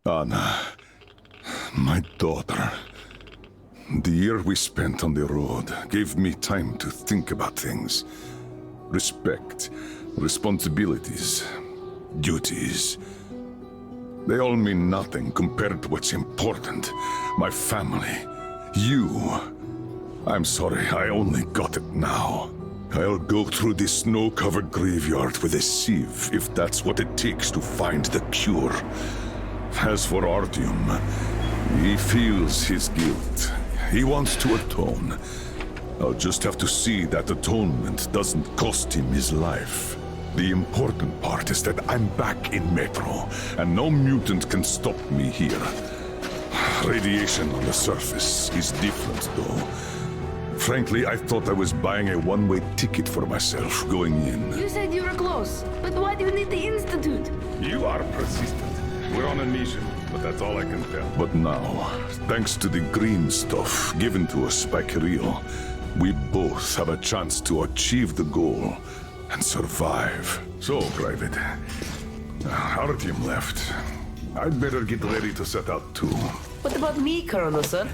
Anna, my daughter. The year we spent on the road gave me time to think about things. Respect, responsibilities, duties. They all mean nothing compared to what's important. My family. You. I'm sorry, I only got it now. I'll go through this snow-covered graveyard with a sieve if that's what it takes to find the cure. As for Artyom, he feels his guilt. He wants to atone. I'll just have to see that atonement doesn't cost him his life. The important part is that I'm back in Metro, and no mutant can stop me here. Radiation on the surface is different, though. Frankly, I thought I was buying a one-way ticket for myself going in. You said you were close, but why do you need the Institute? You are persistent. We're on a mission, but that's all I can tell. But now, thanks to the green stuff given to us by Kirill, we both have a chance to achieve the goal and survive. So, Private, Artyom left. I'd better get ready to set out too. What about me, Colonel, sir?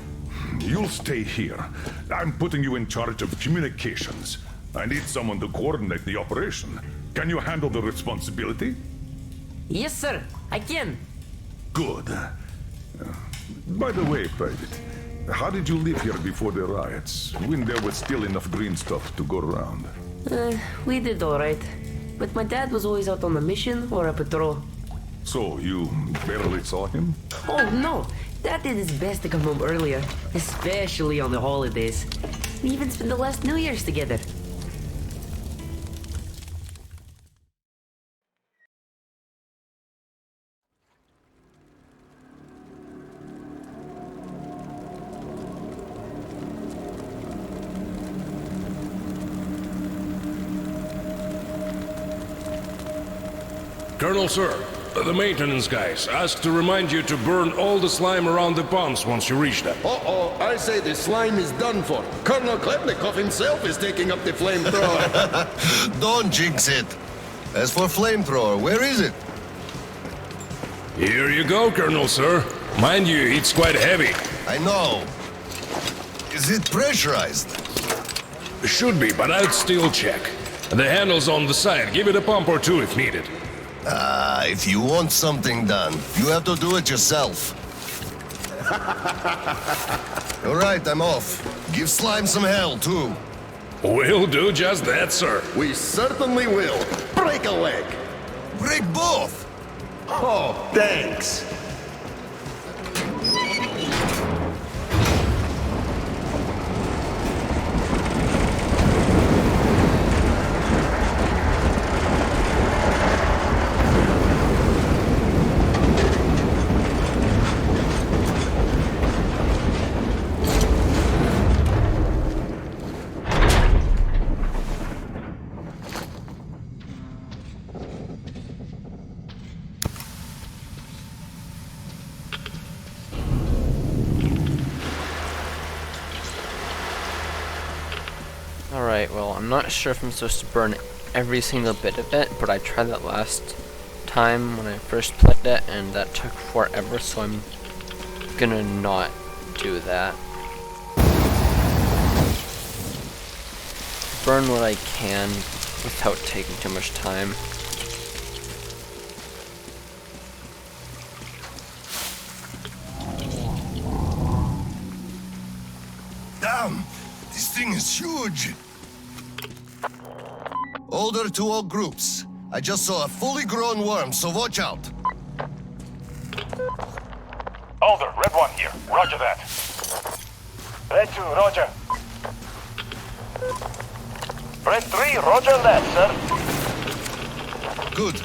You'll stay here. I'm putting you in charge of communications. I need someone to coordinate the operation. Can you handle the responsibility? Yes, sir. I can. Good. By the way, Private, how did you live here before the riots, when there was still enough green stuff to go around? We did all right. But my dad was always out on a mission or a patrol. So, you barely saw him? Oh, no. Dad did his best to come home earlier, especially on the holidays. We even spent the last New Year's together. Colonel, sir, the maintenance guys asked to remind you to burn all the slime around the pumps once you reach them. Uh-oh, I say the slime is done for. Colonel Klepnikov himself is taking up the flamethrower. Don't jinx it. As for flamethrower, where is it? Here you go, Colonel, sir. Mind you, it's quite heavy. I know. Is it pressurized? Should be, but I'd still check. The handle's on the side. Give it a pump or two if needed. If you want something done, you have to do it yourself. All right, I'm off. Give Slime some hell, too. We'll do just that, sir. We certainly will. Break a leg. Break both! Oh, thanks. Alright, well, I'm not sure if I'm supposed to burn every single bit of it, but I tried that last time when I first played it, and that took forever, so I'm gonna not do that. Burn what I can without taking too much time. Damn! This thing is huge! Order to all groups. I just saw a fully grown worm, so watch out. Alder, Red 1 here. Roger that. Red 2, roger. Red 3, roger that, sir. Good.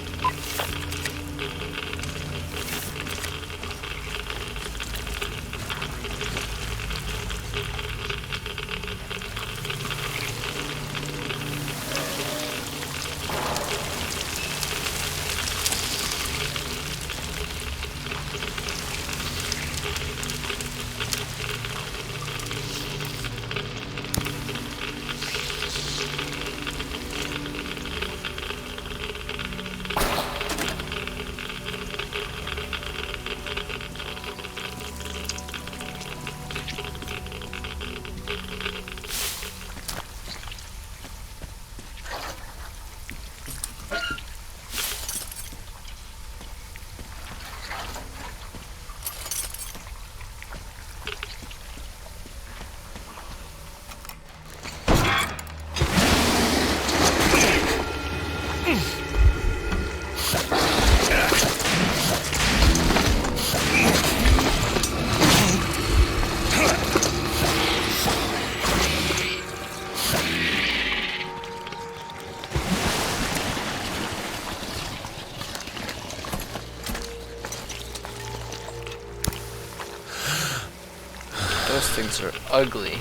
things are ugly.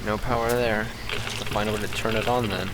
No power there. Have to find a way to turn it on then.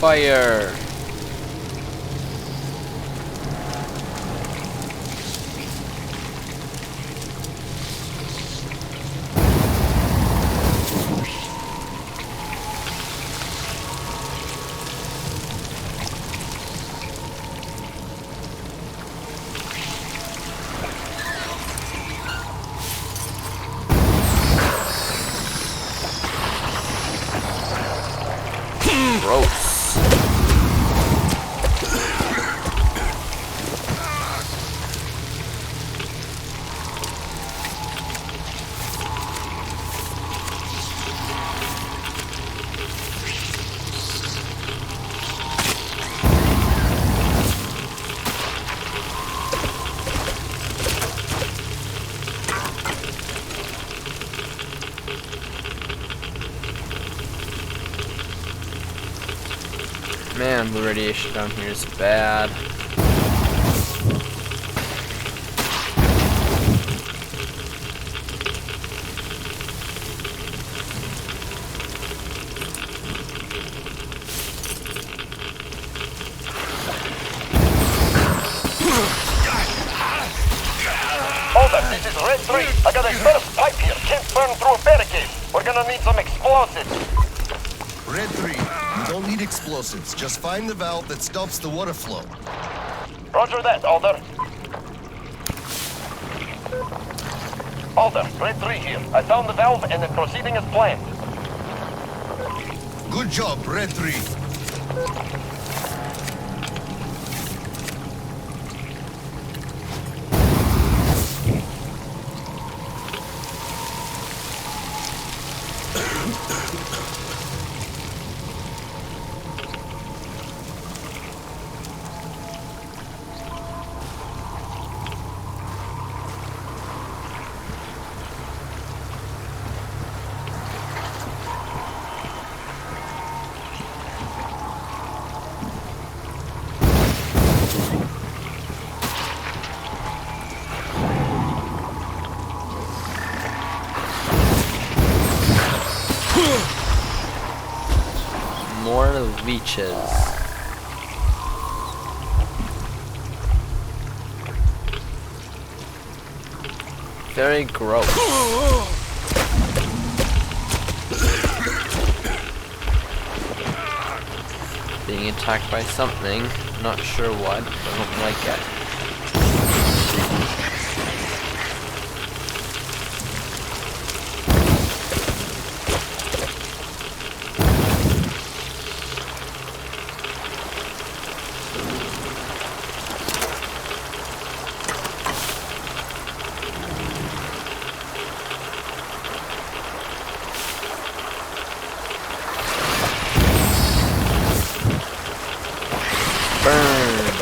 Fire! Man, the radiation down here is bad. Hold up, this is Red 3. I got a burst pipe here. Can't burn through a barricade. We're gonna need some explosives. Red 3, you don't need explosives. Just find the valve that stops the water flow. Roger that, Alder. Alder, Red 3 here. I found the valve and it's proceeding as planned. Good job, Red 3. More leeches. Very gross. Being attacked by something, not sure what, but I don't like it. Burn.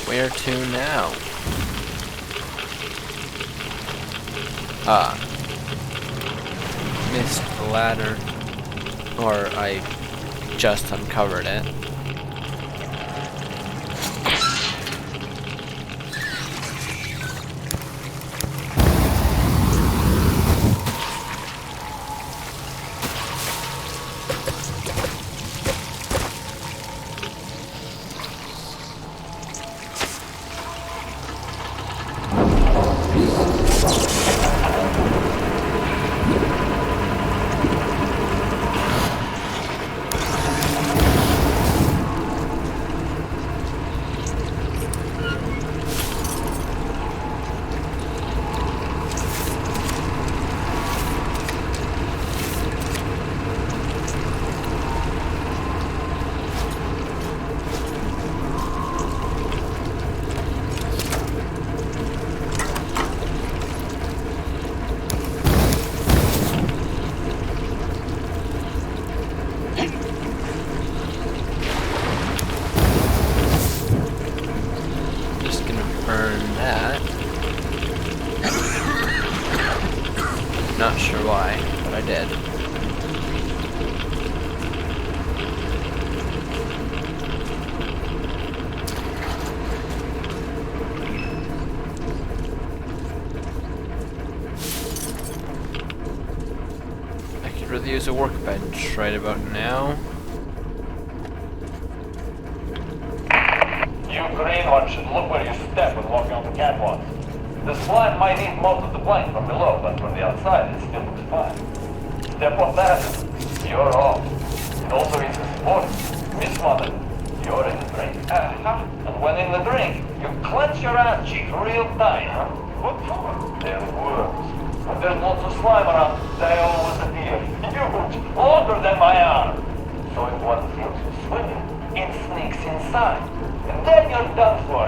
Where to now? Missed the ladder. Or I just uncovered it. dead. I could really use a workbench right about now. You greenhorn should look where you step when walking on the catwalks. The slime might eat most of the plane from below, but from the outside it still looks fine. Step on that, you're off. It also is a sport. Missmothered, you're in the drink. And when in the drink, you clench your ass cheeks real tight, huh? What for? They're worms. When there's lots of slime around, they always appear. Huge, longer than my arm. So if one feels you swimming, it sneaks inside. And then you're done for.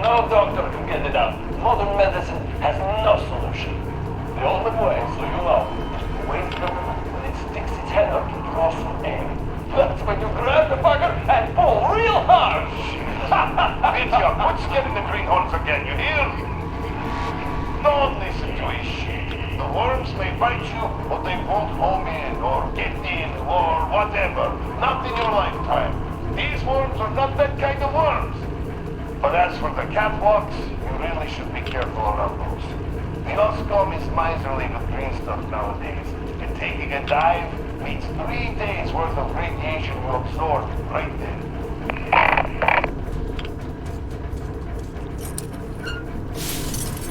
No doctor can get it out. Modern medicine has no solution. The only way, so you know, wait for the moment when it sticks its head up to draw some air. That's when you grab the bugger and pull real hard. Mitya, quit scaring the greenhorns again, you hear? Don't listen to his shit. The worms may bite you, but they won't home in, or get in, or whatever. Not in your lifetime. These worms are not that kind of worms. But as for the catwalks, you really should be careful around those. The Oscom is miserly with green stuff nowadays. And taking a dive means 3 days worth of radiation you absorb right there.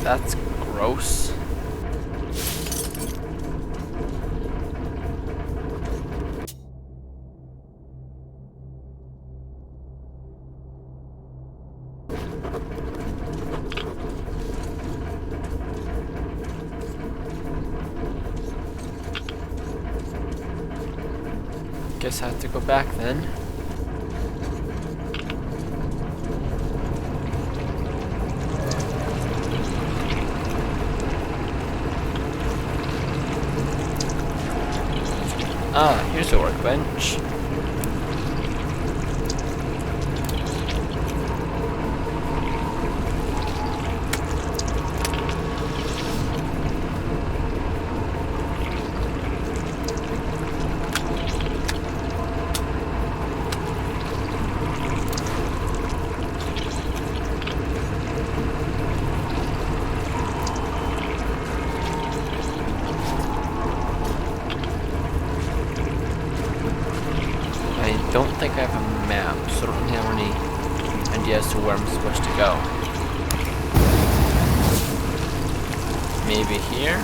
That's gross. Guess I have to go back then. Ah, here's a workbench. I don't think I have a map, so I don't have any idea as to where I'm supposed to go. Maybe here?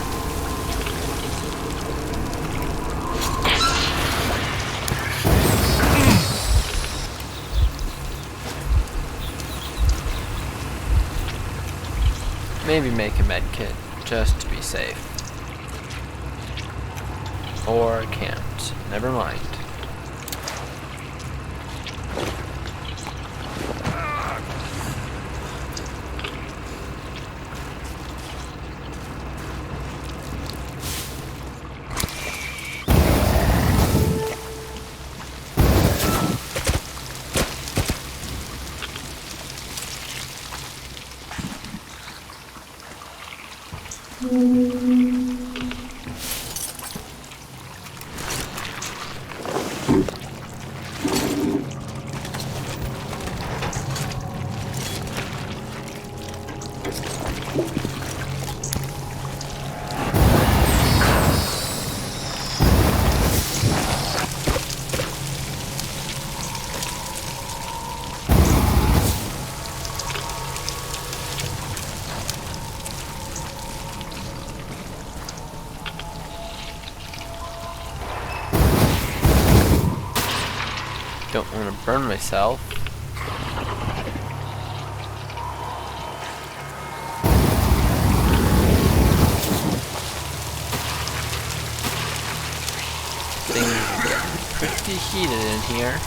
Maybe make a med kit, just to be safe. Or can't. Never mind. Don't want to burn myself. Things are getting pretty heated in here.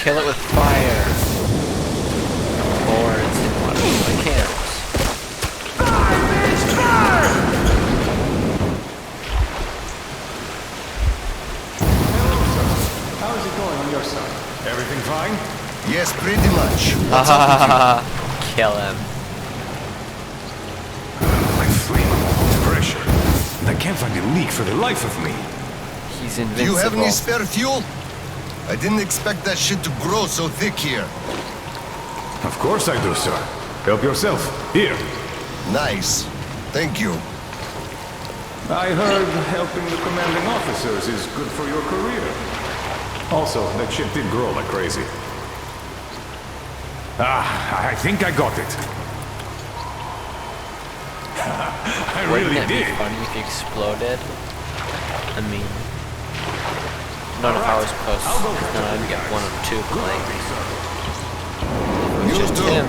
kill it with fire. Or it's in one of my camps. How is it going on your side? Everything fine? Yes, pretty much. What's up with you? Kill him. My flammable pressure. And I can't find a leak for the life of me. He's Do invincible. you have any spare fuel? I didn't expect that shit to grow so thick here. Of course I do, sir. Help yourself. Here. Nice. Thank you. I heard helping the commanding officers is good for your career. Also, that shit did grow like crazy. I think I got it. I Wouldn't really it be did. funny if he exploded? I mean, not if I was close, 'cause then I'd get one of two flames. You Just too. him.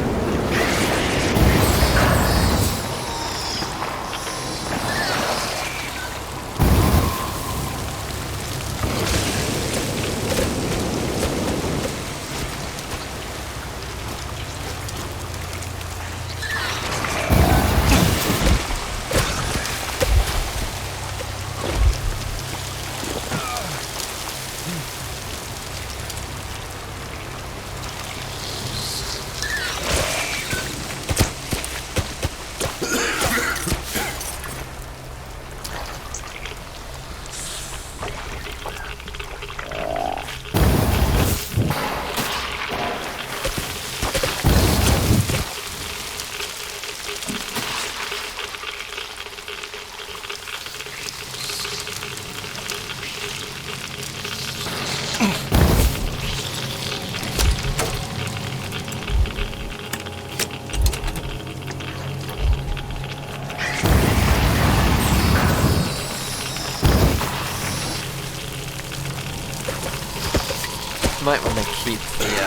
Might want to keep the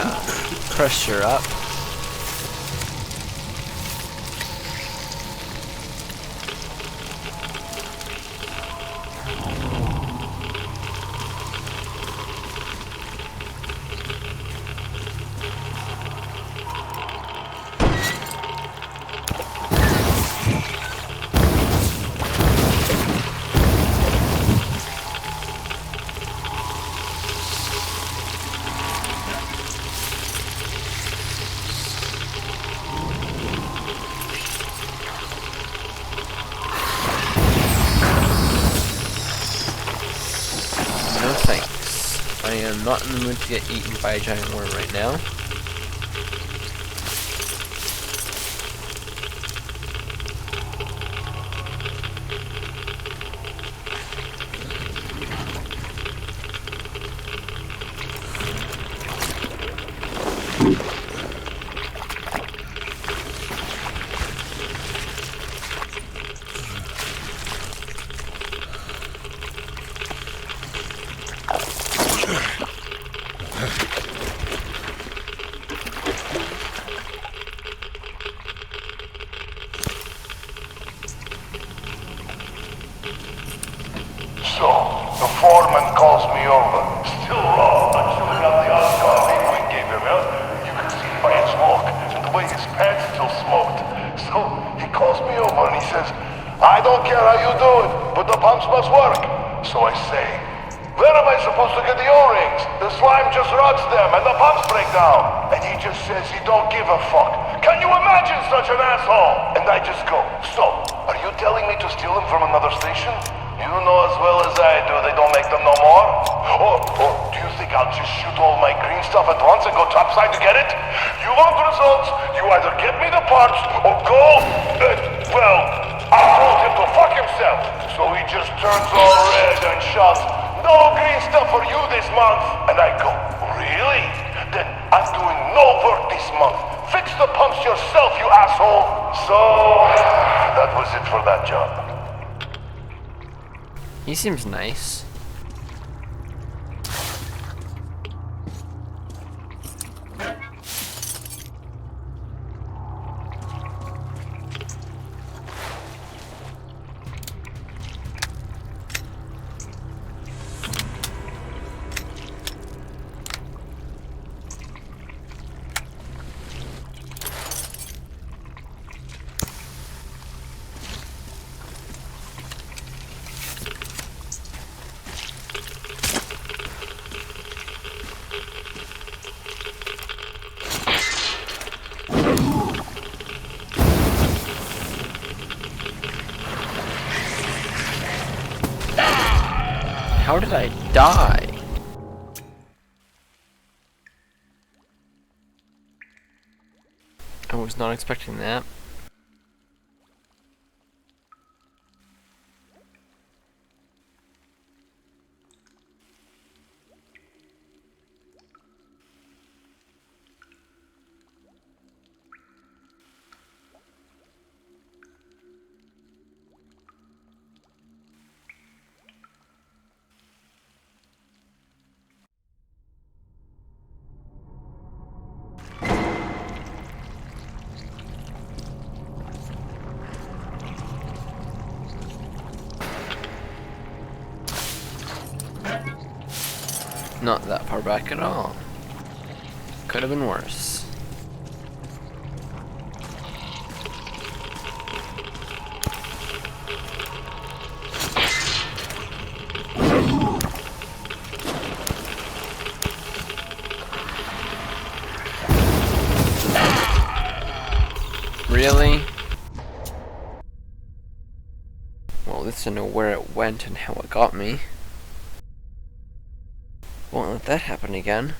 pressure up. No thanks. I am not in the mood to get eaten by a giant worm right now. So, the foreman calls me over. Still raw, but chewing up the Oscar we gave him, huh? You can see by his walk and the way his pants still smoked. So, he calls me over and he says, I don't care how you do it, but the pumps must work. So I say, where am I supposed to get the O-rings? The slime just rots them and the pumps break down. And he just says he don't give a fuck. Can you imagine such an asshole? And I just go, so, are you telling me to steal them from another station? You know as well as I do they don't make them no more? Or do you think I'll just shoot all my green stuff at once and go topside to get it? You want results? You either get me the parts or go well, I told him to fuck himself. So he just turns all red and shouts, no green stuff for you this month. And I go, really? Then I'm doing no work this month. Fix the pumps yourself, you asshole. So, that was it for that job. He seems nice. How did I die? I was not expecting that. Not that far back at all. Could have been worse. Really? Well, at least I know where it went and how it got me. Won't let that happen again.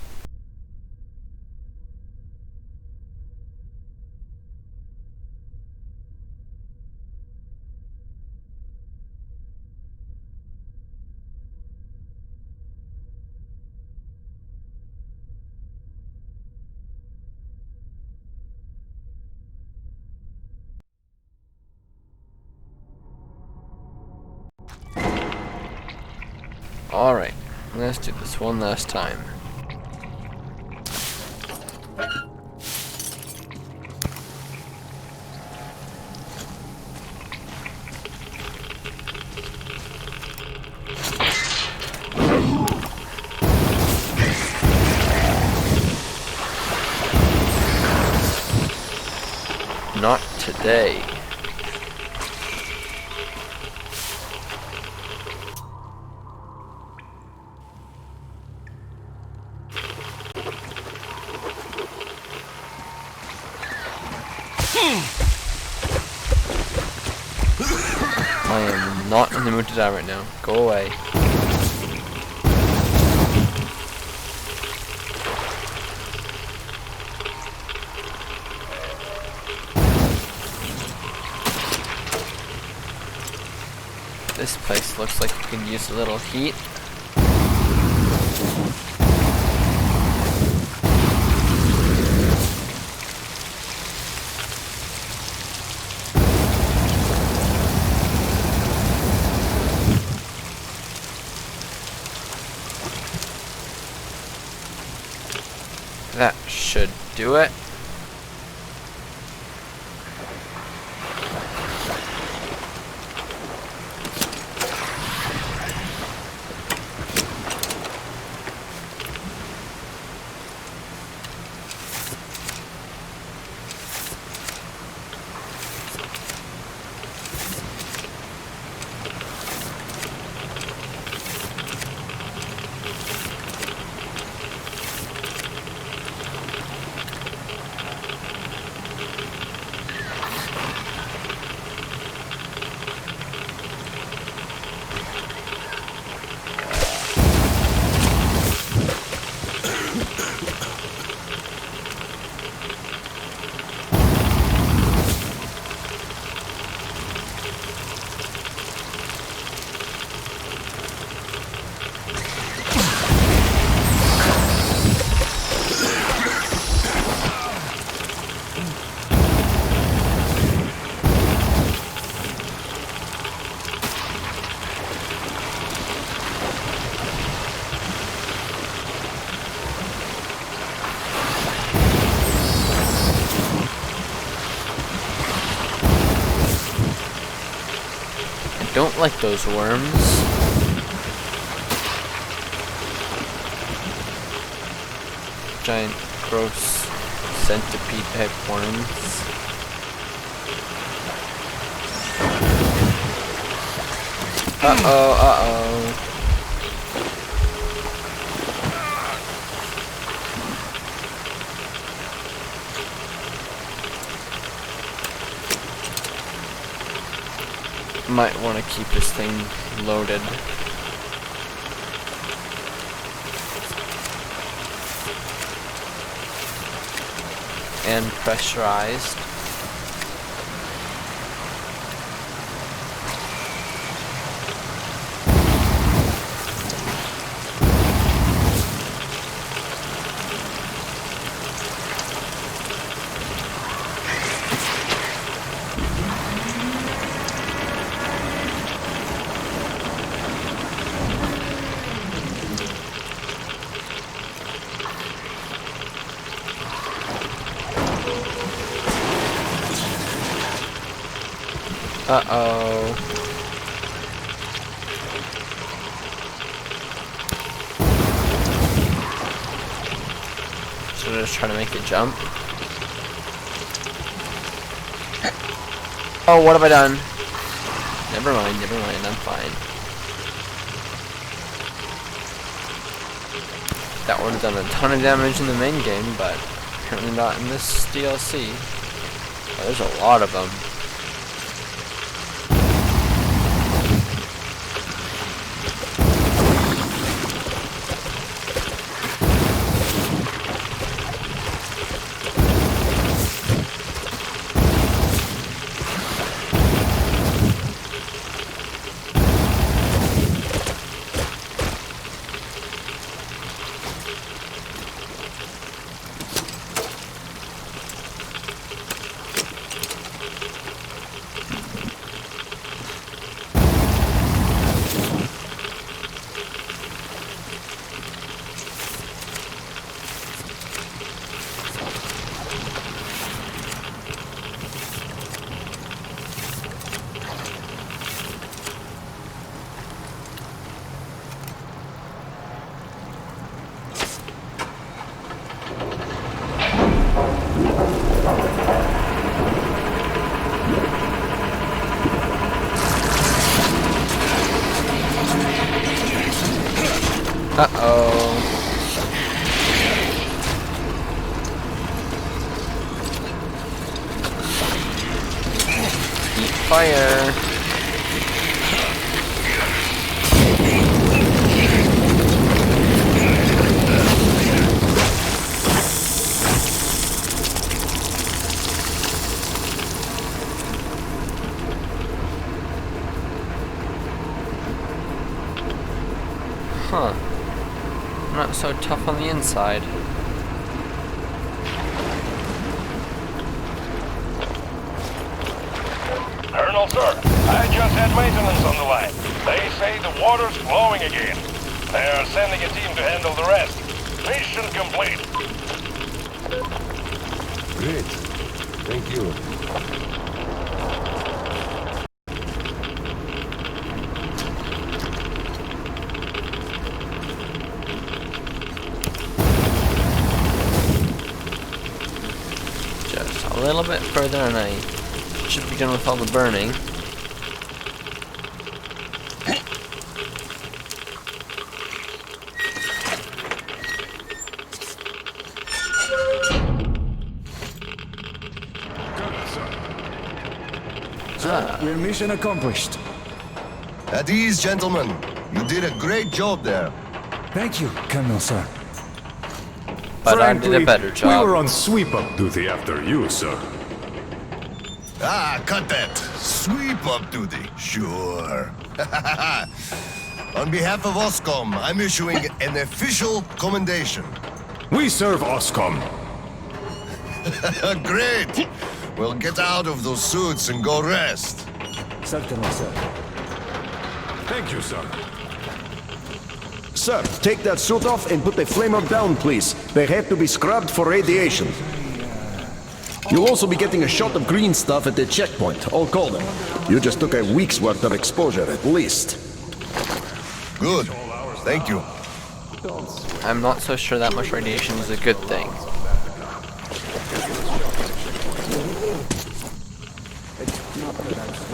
Alright, let's do this one last time. Not today. I am not in the mood to die right now. Go away. This place looks like it could use a little heat. That should do it. Don't like those worms. Giant, gross centipede type worms. Uh-oh. Might want to keep this thing loaded. and pressurized. Uh-oh. So just trying to make it jump. Oh, what have I done? Never mind, I'm fine. That would have done a ton of damage in the main game, but apparently not in this DLC. Oh, there's a lot of them. Uh-oh. Eat fire. Huh. Not so tough on the inside. Colonel, sir, I just had maintenance on the line. They say the water's flowing again. They're sending a team to handle the rest. Mission complete. Great. Thank you. Just a little bit further and I should be done with all the burning. Your mission accomplished. At ease, gentlemen. You did a great job there. Thank you, Colonel, sir. But I did a better job. We were on sweep-up duty after you, sir. Ah, cut that. Sweep-up duty. Sure. On behalf of OSCOM, I'm issuing an official commendation. We serve OSCOM. Great. Well, get out of those suits and go rest. Certainly, sir. Thank you, sir. Sir, take that suit off and put the flamer down, please. They have to be scrubbed for radiation. You'll also be getting a shot of green stuff at the checkpoint, all golden. You just took a week's worth of exposure, at least. Good. Thank you. I'm not so sure that much radiation is a good thing.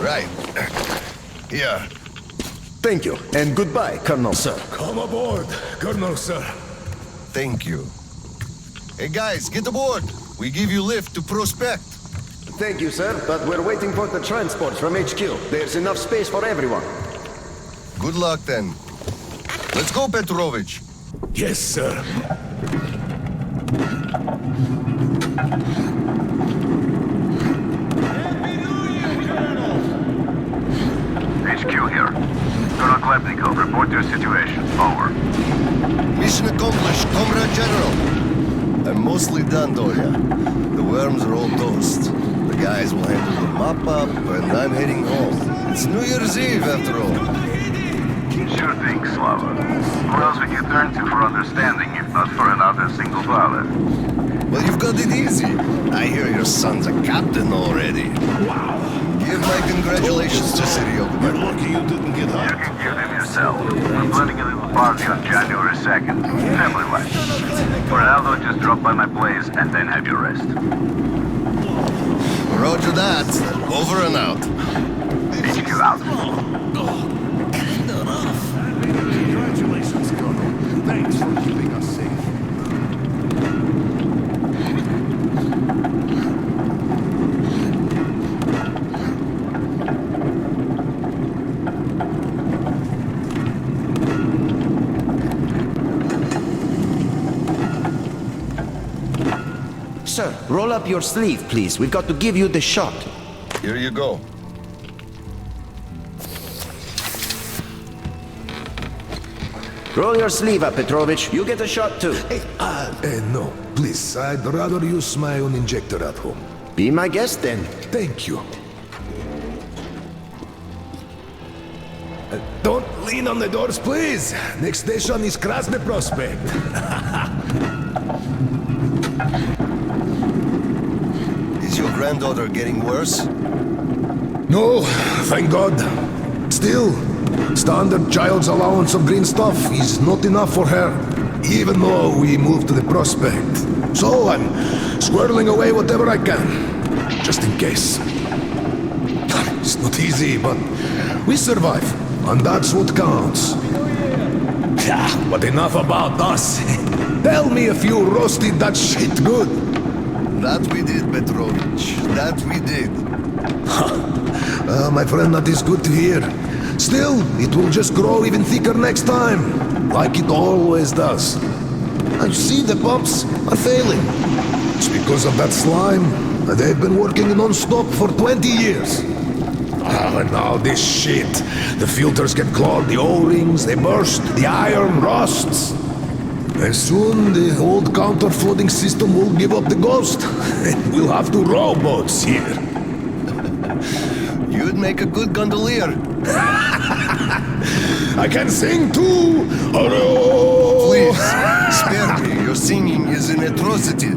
Right. Here. Thank you, and goodbye, Colonel, sir. Come aboard, Colonel, sir. Thank you. Hey guys, get aboard. We give you lift to Prospect. Thank you, sir, but we're waiting for the transport from HQ. There's enough space for everyone. Good luck then. Let's go, Petrovich. Yes, sir. Khlebnikov, report your situation. Over. Mission accomplished, Comrade General. I'm mostly done, Dolia. The worms are all toast. The guys will handle the mop-up, and I'm heading home. It's New Year's Eve, after all. Sure thing, Slava. Who else would you turn to for understanding if not for another single father? Well, you've got it easy. I hear your son's a captain already. Give my congratulations to Sirio. You're lucky you didn't get hurt. You can give him yourself. We're planning a little party on January 2nd. Family-like. For now, though, just drop by my place and then have your rest. Roger that. Over and out. HQ out. Congratulations, Colonel. Thanks for keeping us safe. Sir, roll up your sleeve, please. We've got to give you the shot. Here you go. Roll your sleeve up, Petrovich. You get a shot too. No, please. I'd rather use my own injector at home. Be my guest then. Thank you. Don't lean on the doors, please. Next station is Krasny Prospect. Is your granddaughter getting worse? No, thank God. Still, standard child's allowance of green stuff is not enough for her, even though we moved to the Prospect. So I'm squirreling away whatever I can, just in case. It's not easy, but we survive, and that's what counts. Yeah, but enough about us. Tell me if you roasted that shit good. That we did, Petrovich. That we did. My friend, that is good to hear. Still, it will just grow even thicker next time, like it always does. I see the pumps are failing. It's because of that slime. They've been working non-stop for 20 years. And now this shit. The filters get clogged, the O-rings, they burst, the iron rusts. And soon the old counterflooding system will give up the ghost. And we'll have to row boats here. You'd make a good gondolier. I can sing too! Please, spare me. Your singing is an atrocity.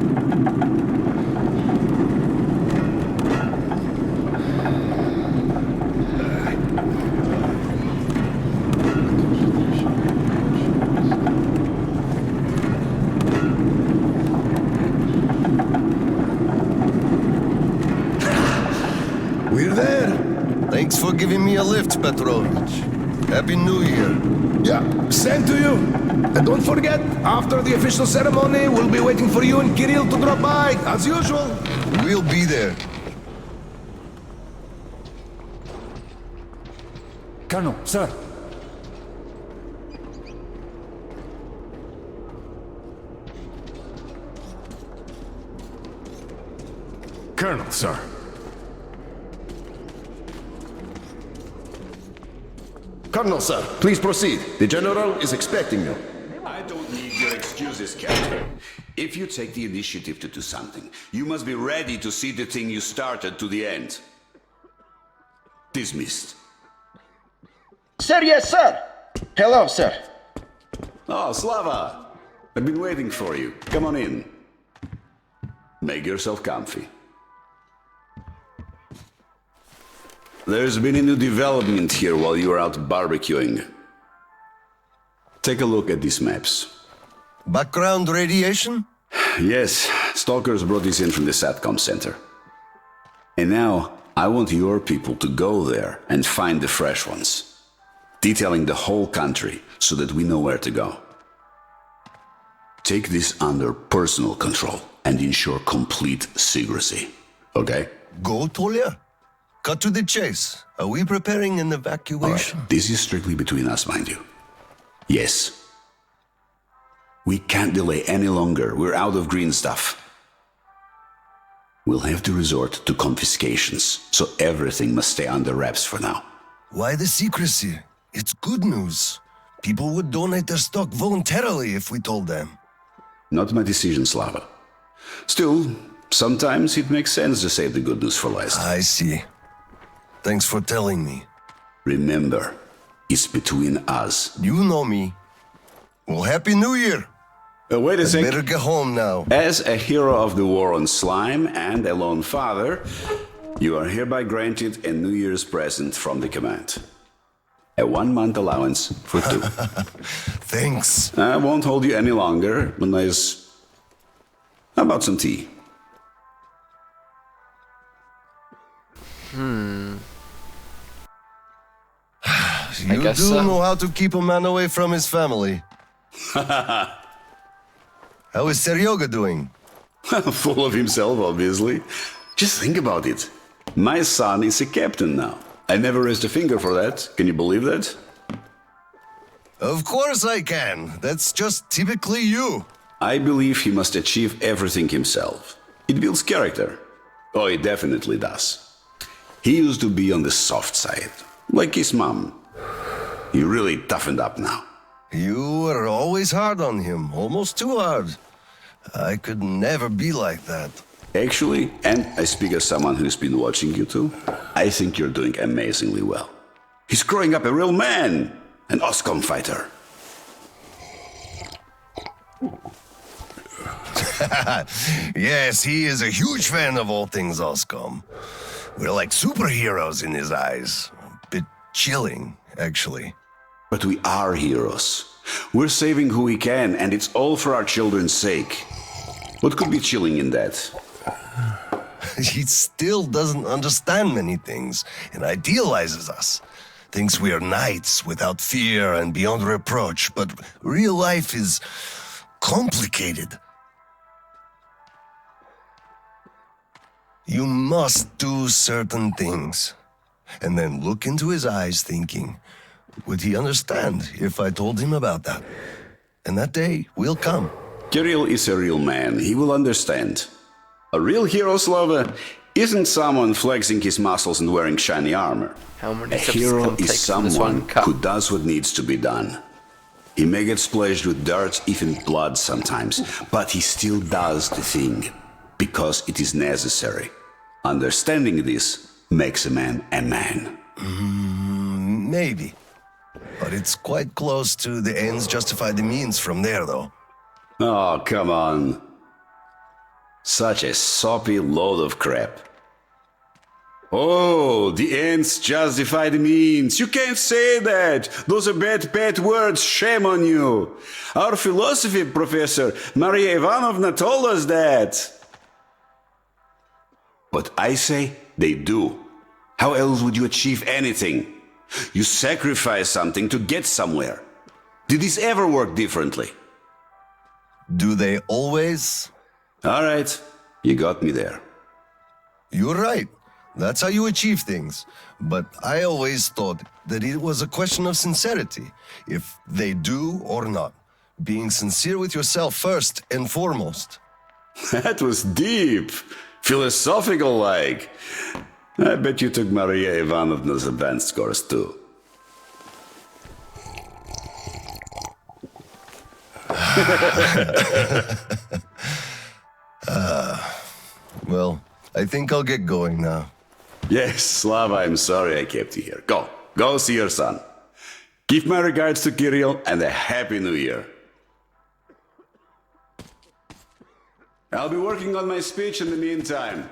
We're there. Thanks for giving me a lift, Petrovich. Happy New Year. Yeah, same to you. And don't forget, after the official ceremony, we'll be waiting for you and Kirill to drop by, as usual. We'll be there. Colonel, sir. Colonel, sir. Colonel, sir, please proceed. The General is expecting you. I don't need your excuses, Captain. If you take the initiative to do something, you must be ready to see the thing you started to the end. Dismissed. Sir, yes, sir. Hello, sir. Oh, Slava! I've been waiting for you. Come on in. Make yourself comfy. There's been a new development here while you were out barbecuing. Take a look at these maps. Background radiation? Yes, Stalkers brought this in from the SATCOM center. And now, I want your people to go there and find the fresh ones. Detailing the whole country so that we know where to go. Take this under personal control and ensure complete secrecy. Okay? Go, Tolia? Cut to the chase. Are we preparing an evacuation? Right. This is strictly between us, mind you. Yes. We can't delay any longer. We're out of green stuff. We'll have to resort to confiscations, so everything must stay under wraps for now. Why the secrecy? It's good news. People would donate their stock voluntarily if we told them. Not my decision, Slava. Still, sometimes it makes sense to save the good news for last. I see. Thanks for telling me. Remember, it's between us. You know me. Well, Happy New Year! Wait a I sec. better get home now. As a hero of the war on slime and a lone father, you are hereby granted a New Year's present from the command. A 1-month allowance for 2. Thanks. I won't hold you any longer unless... How about some tea? You guess do so. know how to keep a man away from his family. How is Seryoga doing? Full of himself, obviously. Just think about it. My son is a captain now. I never raised a finger for that. Can you believe that? Of course I can. That's just typically you. I believe he must achieve everything himself. It builds character. Oh, it definitely does. He used to be on the soft side, like his mom. He really toughened up now. You were always hard on him, almost too hard. I could never be like that. Actually, and I speak as someone who's been watching you too, I think you're doing amazingly well. He's growing up a real man, an Oscom fighter. Yes, he is a huge fan of all things Oscom. We're like superheroes in his eyes. A bit chilling, actually. But we are heroes. We're saving who we can, and it's all for our children's sake. What could be chilling in that? He still doesn't understand many things and idealizes us. Thinks we are knights without fear and beyond reproach, but real life is complicated. You must do certain things, and then look into his eyes thinking, would he understand if I told him about that? And that day will come. Kirill is a real man. He will understand. A real hero, Slava, isn't someone flexing his muscles and wearing shiny armor. How many A sips hero can take is from this someone one cup? who does what needs to be done. He may get splashed with dirt, even blood sometimes, but he still does the thing, because it is necessary. Understanding this makes a man a man. Maybe. But it's quite close to the ends justify the means from there, though. Oh, come on. Such a soppy load of crap. Oh, the ends justify the means. You can't say that. Those are bad words. Shame on you. Our philosophy professor, Maria Ivanovna, told us that. But I say they do. How else would you achieve anything? You sacrifice something to get somewhere. Did this ever work differently? Do they always? All right, you got me there. You're right. That's how you achieve things. But I always thought that it was a question of sincerity, if they do or not. Being sincere with yourself first and foremost. That was deep. Philosophical like. I bet you took Maria Ivanovna's advanced course too. Well, I think I'll get going now. Yes, Slava, I'm sorry I kept you here. Go see your son. Give my regards to Kirill and a Happy New Year. I'll be working on my speech in the meantime.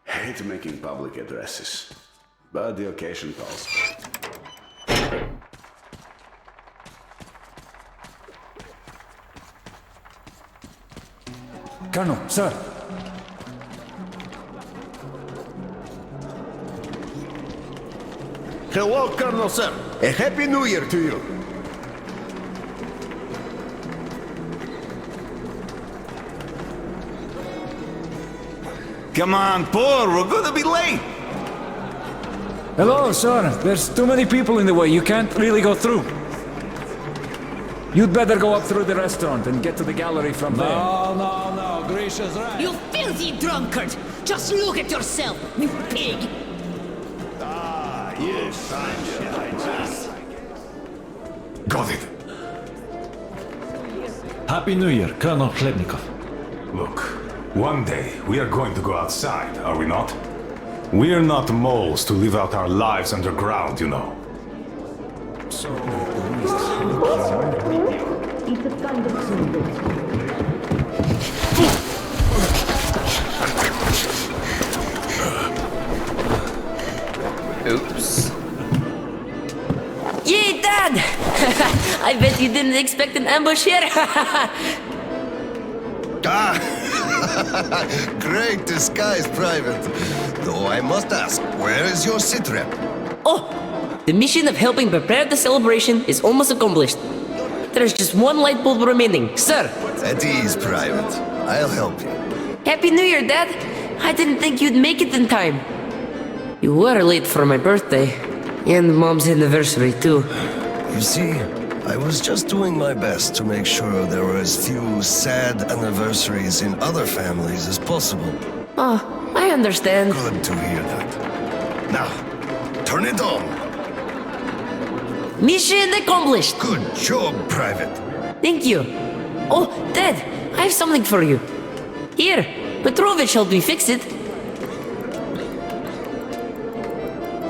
Hate making public addresses, but the occasion calls for it. Colonel, sir. Hello, Colonel, sir. A Happy New Year to you. Come on, Paul, we're gonna be late. Hello, sir. There's too many people in the way. You can't really go through. You'd better go up through the restaurant and get to the gallery from there. No, Grisha's right. You filthy drunkard! Just look at yourself, you pig! Ah, yes, Got it. Happy New Year, Colonel Klebnikov. Look, one day we are going to go outside, are we not? We are not moles to live out our lives underground, you know. It's a kind of Oops. Yay, Dad! I bet you didn't expect an ambush here. Great disguise, Private. Though I must ask, where is your sitrep? Oh, the mission of helping prepare the celebration is almost accomplished. There's just one light bulb remaining, sir. At ease, Private. I'll help you. Happy New Year, Dad. I didn't think you'd make it in time. You were late for my birthday. And Mom's anniversary, too. You see, I was just doing my best to make sure there were as few sad anniversaries in other families as possible. Oh, I understand. Good to hear that. Now, turn it on. Mission accomplished. Good job, Private. Thank you. Oh, Dad, I have something for you. Here, Petrovich helped me fix it.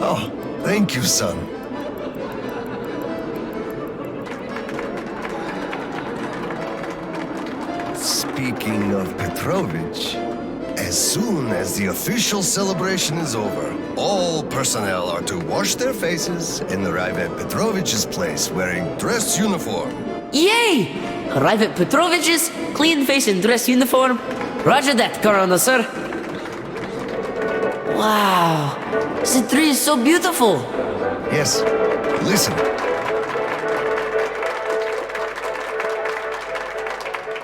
Oh, thank you, son. Speaking of Petrovich, as soon as the official celebration is over, all personnel are to wash their faces and arrive at Petrovich's place wearing dress uniform. Yay! Arrive at Petrovich's, clean face and dress uniform. Roger that, Colonel, sir. Wow, the tree is so beautiful. Yes, listen.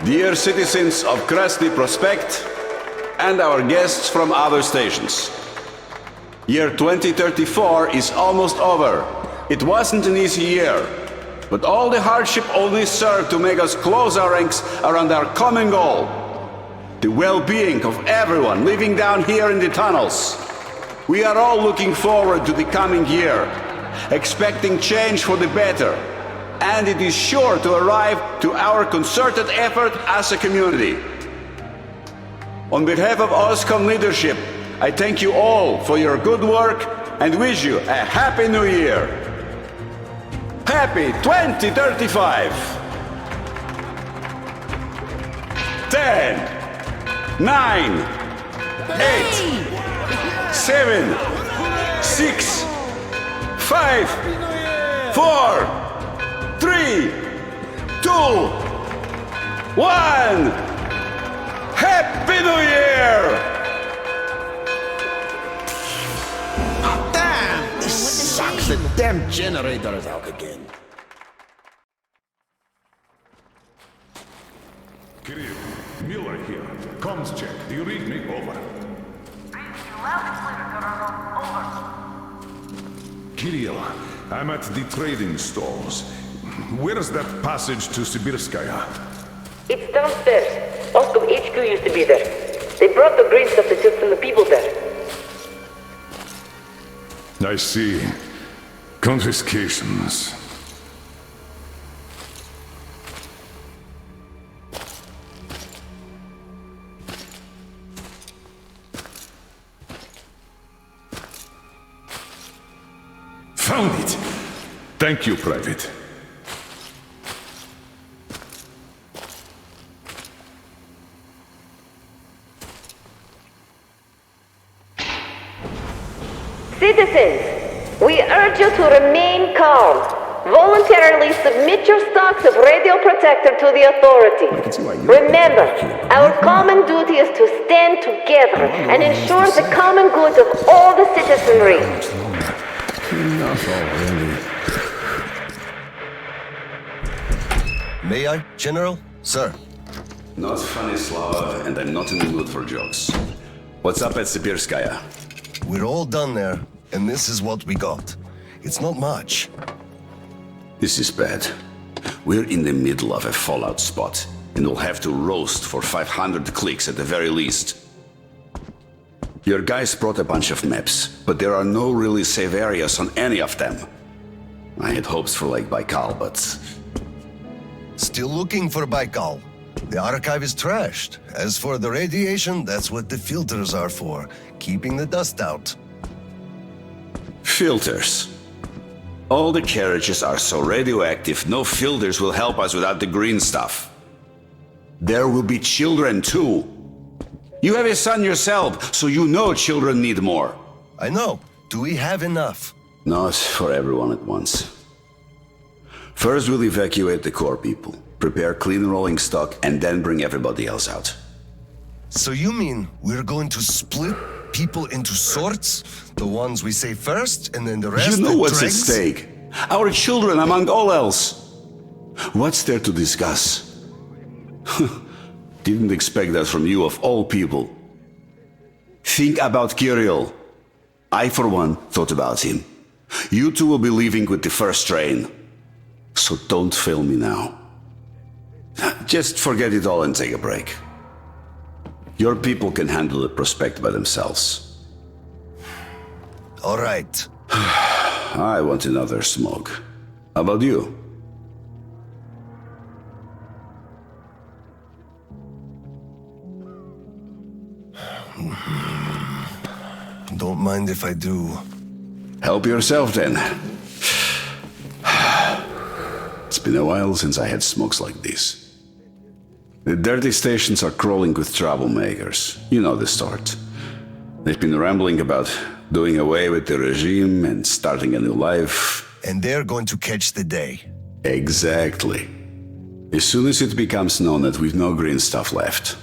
Dear citizens of Krasny Prospect and our guests from other stations. Year 2034 is almost over. It wasn't an easy year, but all the hardship only served to make us close our ranks around our common goal. The well-being of everyone living down here in the tunnels. We are all looking forward to the coming year, expecting change for the better, and it is sure to arrive to our concerted effort as a community. On behalf of OSCOM leadership, I thank you all for your good work and wish you a Happy New Year. Happy 2035! 10, 9, 8, 7, 6, 5, 4, 3, 2, 1! Happy New Year! Damn! This sucks. The damn generator is out again. Kirill, Miller here. Comms check. Do you read me? Over. Kirill, I'm at the trading stalls. Where's that passage to Sibirskaya? It's downstairs. Oscom HQ used to be there. They brought the green substitute from the people there. I see. Confiscations. Found it! Thank you, Private. Citizens, we urge you to remain calm. Voluntarily submit your stocks of radio protector to the authority. Remember, our common duty is to stand together and ensure the common good of all the citizenry. Enough already. May I, General? Sir. Not funny, Slava, and I'm not in the mood for jokes. What's up at Sibirskaya? We're all done there, and this is what we got. It's not much. This is bad. We're in the middle of a fallout spot, and we'll have to roast for 500 clicks at the very least. Your guys brought a bunch of maps, but there are no really safe areas on any of them. I had hopes for Lake Baikal, but... Still looking for Baikal. The archive is trashed. As for the radiation, that's what the filters are for, keeping the dust out. Filters. All the carriages are so radioactive, no filters will help us without the green stuff. There will be children too. You have a son yourself, so you know children need more. I know. Do we have enough? Not for everyone at once. First we'll evacuate the core people, prepare clean rolling stock, and then bring everybody else out. So you mean we're going to split people into sorts? The ones we save first, and then the rest? You know what's at dregs? stake. Our children among all else. What's there to discuss? Didn't expect that from you of all people. Think about Kirill. I, for one, thought about him. You two will be leaving with the first train. So don't fail me now. Just forget it all and take a break. Your people can handle the prospect by themselves. All right. I want another smoke. How about you? Don't mind if I do. Help yourself then. It's been a while since I had smokes like this. The dirty stations are crawling with troublemakers. You know the sort. They've been rambling about doing away with the regime and starting a new life. And they're going to catch the day. Exactly. As soon as it becomes known that we've no green stuff left,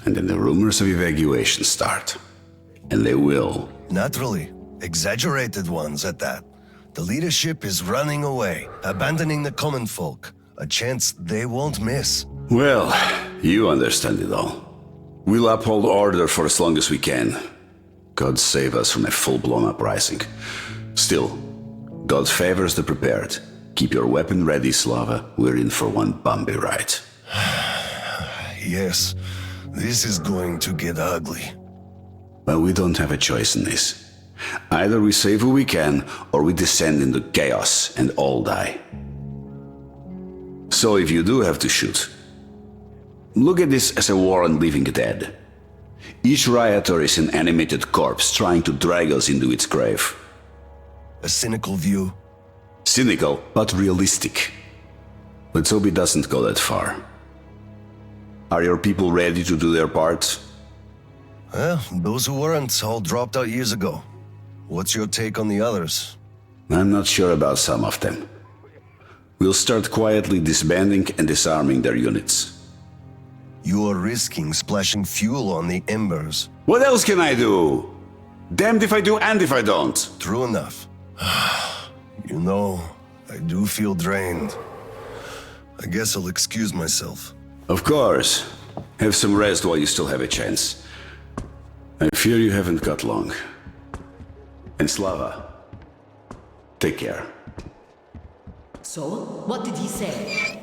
and then the rumors of evacuation start. And they will. Naturally. Exaggerated ones at that. The leadership is running away, abandoning the common folk. A chance they won't miss. Well, you understand it all. We'll uphold order for as long as we can. God save us from a full-blown uprising. Still, God favors the prepared. Keep your weapon ready, Slava. We're in for one bumpy ride. Yes, this is going to get ugly. But we don't have a choice in this. Either we save who we can, or we descend into chaos and all die. So if you do have to shoot, look at this as a war on living dead. Each rioter is an animated corpse trying to drag us into its grave. A cynical view. Cynical, but realistic. Let's hope it doesn't go that far. Are your people ready to do their part? Well, those who weren't all dropped out years ago. What's your take on the others? I'm not sure about some of them. We'll start quietly disbanding and disarming their units. You are risking splashing fuel on the embers. What else can I do? Damned if I do and if I don't. True enough. You know, I do feel drained. I guess I'll excuse myself. Of course. Have some rest while you still have a chance. I fear you haven't got long. And Slava, take care. So, what did he say?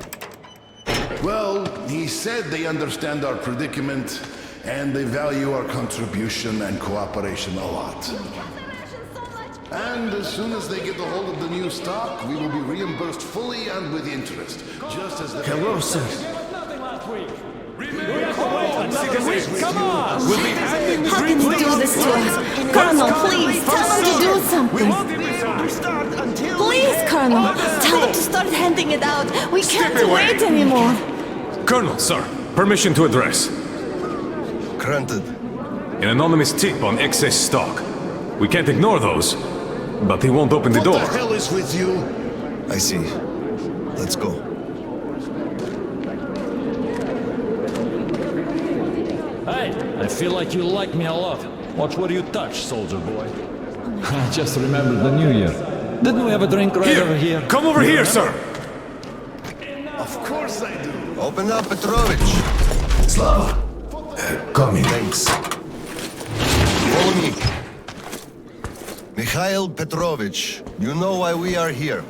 Well, he said they understand our predicament and they value our contribution and cooperation a lot. And as soon as they get a hold of the new stock, we will be reimbursed fully and with interest. Just as the... Hello, sir. Come on! How can you do this to us? Colonel, please, tell them to do something. Please, Colonel, tell them to start handing it out. We can't wait anymore. Colonel, sir, permission to address. Granted. An anonymous tip on excess stock. We can't ignore those, but he won't open the door. What the hell is with you? I see. Let's go. Hey, I feel like you like me a lot. Watch what you touch, soldier boy. I just remembered the New Year. Didn't we have a drink right over here? Come over here, sir! Of course I do. Open up, Petrovich. Slava, come in. Thanks. Follow me. Mikhail Petrovich, you know why we are here.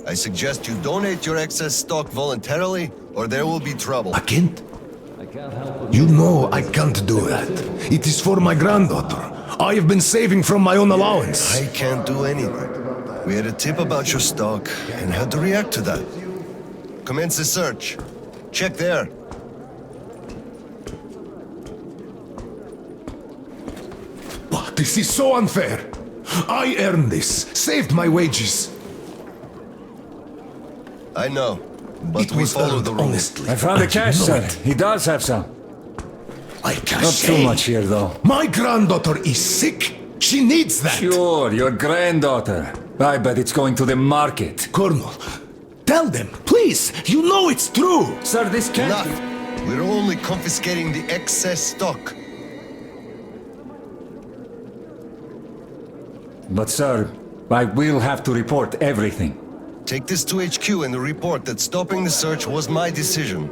I suggest you donate your excess stock voluntarily, or there will be trouble. I can't. You know I can't do that. It is for my granddaughter. I have been saving from my own allowance. I can't do anything. We had a tip about your stock and had to react to that. Commence the search. Check there. But this is so unfair. I earned this, saved my wages. I know, but we follow the rules. I found the cash, sir. He does have some. I can't Not too much here, though. My granddaughter is sick. She needs that. Sure, your granddaughter. I bet it's going to the market. Colonel, tell them, please. You know it's true. Sir, this can't... Enough. We're only confiscating the excess stock. But, sir, I will have to report everything. Take this to HQ and report that stopping the search was my decision.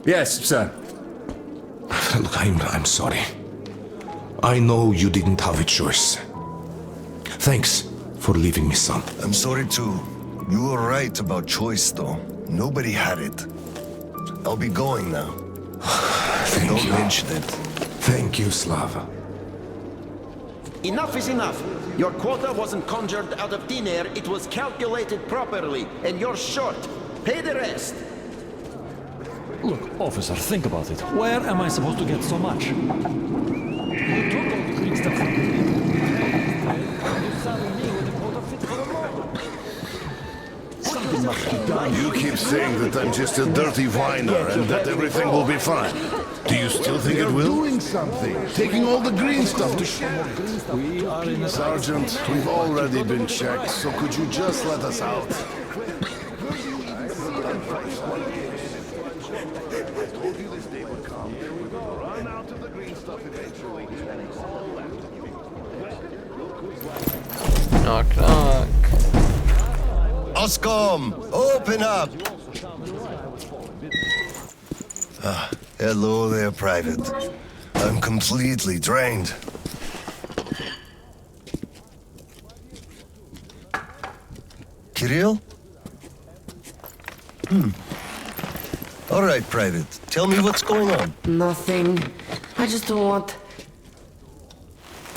Yes, sir. Look, I'm sorry. I know you didn't have a choice. Thanks for leaving me, son. I'm sorry too. You were right about choice, though. Nobody had it. I'll be going now. Don't mention it. Thank you, Slava. Enough is enough. Your quota wasn't conjured out of thin air, it was calculated properly, and you're short. Pay the rest. Look, officer, think about it. Where am I supposed to get so much? You took all the green stuff from me. You saddled me with a quota fit for a moment. Something must be done. You keep saying that I'm just a dirty whiner and that everything will be fine. Do you still think it will? Doing something. Taking all the green stuff to We are in a... Sergeant, we've already been checked, so could you just let us out? Knock, knock. Oscom, open up! Hello there, Private. I'm completely drained. Kirill? All right, Private. Tell me what's going on. Nothing. I just don't want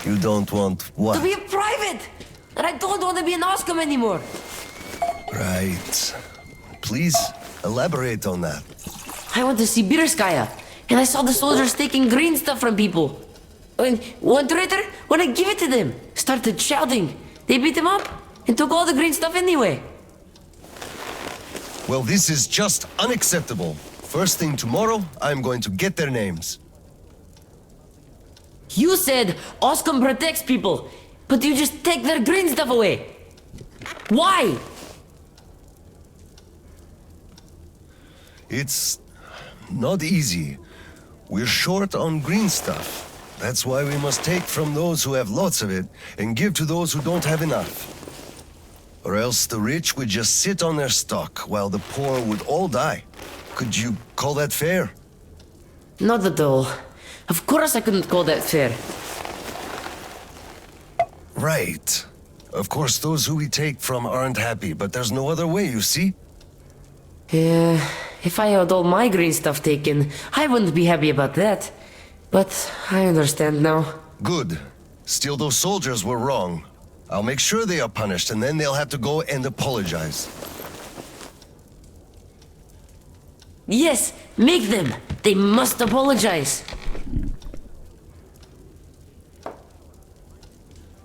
You don't want what? to be a private! And I don't want to be an Oscom anymore! Right. Please, elaborate on that. I went to Sibirskaya, and I saw the soldiers taking green stuff from people. And one traitor, when I give it to them, started shouting. They beat him up and took all the green stuff anyway. Well, this is just unacceptable. First thing tomorrow, I'm going to get their names. You said Oscom protects people, but you just take their green stuff away. Why? It's not easy. We're short on green stuff. That's why we must take from those who have lots of it and give to those who don't have enough. Or else the rich would just sit on their stock while the poor would all die. Could you call that fair? Not at all. Of course I couldn't call that fair. Right. Of course, those who we take from aren't happy, but there's no other way, you see? Yeah, if I had all my green stuff taken, I wouldn't be happy about that. But I understand now. Good. Still, those soldiers were wrong. I'll make sure they are punished, and then they'll have to go and apologize. Yes, make them. They must apologize.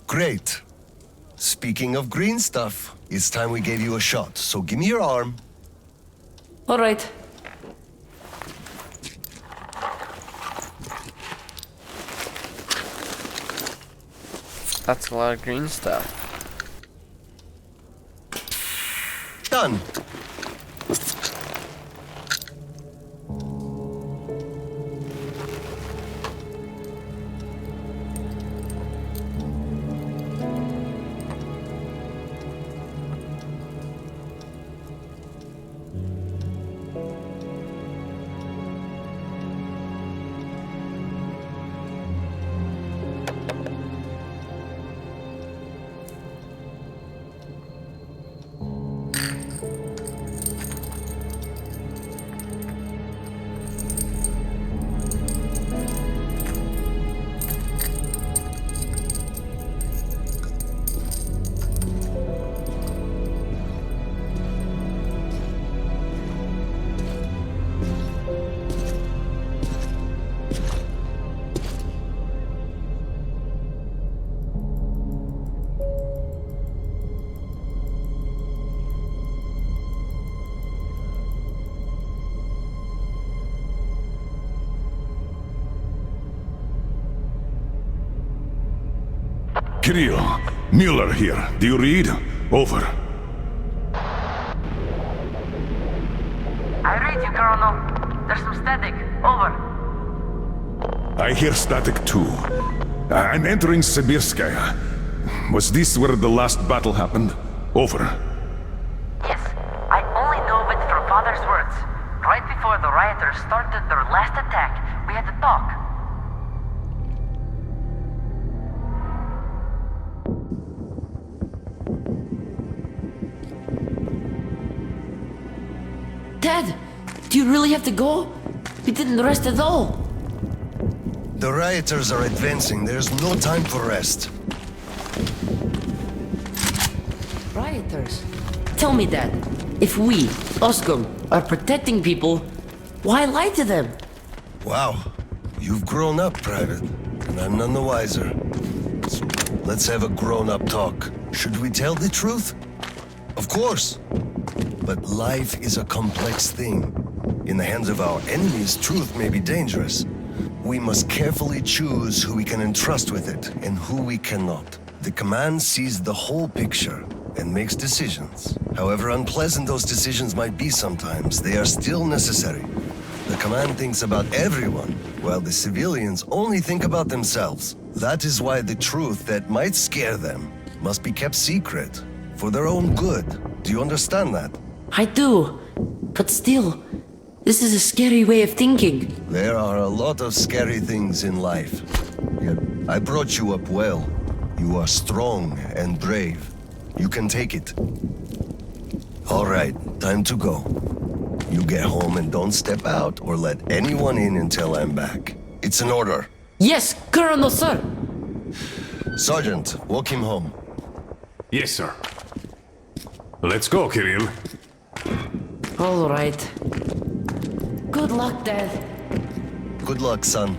Great. Speaking of green stuff, it's time we gave you a shot, so give me your arm. All right. That's a lot of green stuff. Done. Kirill, Mueller here. Do you read? Over. I read you, Colonel. There's some static. Over. I hear static too. I'm entering Sibirskaya. Was this where the last battle happened? Over. Yes, I only know it from Father's words. Right before the rioters started their last attack, we had to talk. Dad, do you really have to go? We didn't rest at all. The rioters are advancing. There's no time for rest. Rioters? Tell me, Dad. If we, Oskum, are protecting people, why lie to them? Wow. You've grown up, Private, and I'm none the wiser. So let's have a grown-up talk. Should we tell the truth? Of course. But life is a complex thing. In the hands of our enemies, truth may be dangerous. We must carefully choose who we can entrust with it and who we cannot. The command sees the whole picture and makes decisions. However unpleasant those decisions might be sometimes, they are still necessary. The command thinks about everyone, while the civilians only think about themselves. That is why the truth that might scare them must be kept secret, for their own good. Do you understand that? I do, but still, this is a scary way of thinking. There are a lot of scary things in life. Yet I brought you up well. You are strong and brave. You can take it. All right, time to go. You get home and don't step out or let anyone in until I'm back. It's an order. Yes, Colonel, sir. Sergeant, walk him home. Yes, sir. Let's go, Kirill. All right. Good luck, Dad. Good luck, son.